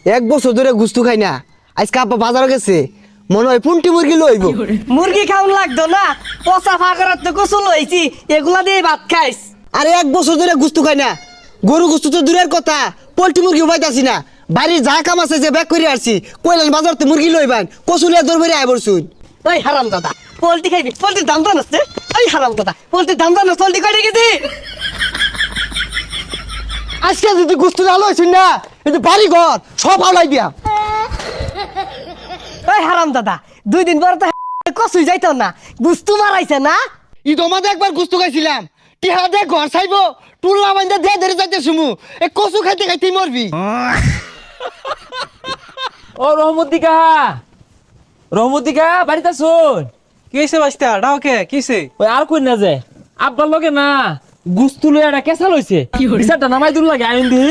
এক বছর ধরে গুস্তু খাই না, আজকে আব্বা বাজারে গেছে, মনে হয় পুন্টি মুরগি লইব। মুরগি খাওন লাগতো না, পচা ফাঁকরাত তো গোসল হয়েছি, এগুলা দিয়ে ভাত খাইস। আরে এক বছর ধরে গুস্তু খাই না, গরু গুস্তু তো দূরের কথা, পোল্ট্রি মুরগি পাইতাছি না। বাড়ির যা কাম আছে যে ব্যাগ করে আসছি, কইলেন বাজারতে মুরগি লইবেন, কচুলিয়া দৌড় বেরিয়ে আয় বলছুন। ওই হারাম দাদা, পোল্ট্রি খাইবি, পোল্ট্রির দাম জানাস? ওই হারাম দাদা, পোল্ট্রির দাম জানাস? পোল্ট্রি কয়টা কেজি? আজকে যদি গুস্তু না লইছুন না, কিন্তু বাড়ি ঘর সব হাওলাই দিয়া। ওই হারাম দাদা, 2 দিন পর তো কসুই যাইতো না, গুস্তু মারাইছে না? ঈদ আমাদের একবার গুস্তু খাইছিলাম, টিহা দে ঘর চাইবো, টুল্লা বাইন্দা দে ধরে যাইতে শুমু, এ কচু খাইতে খাইতেই মরবি। ও রহমতিকা, রহমতিকা বাড়িতে শুন। কি হয়েছে বাস্তা ডাওকে কিছে? ওই আর কই না যে আব্বার লগে না গুস্তু লয়ে একটা কেসা লইছে, বিচারটা নামাই দূর লাগে আইন দি।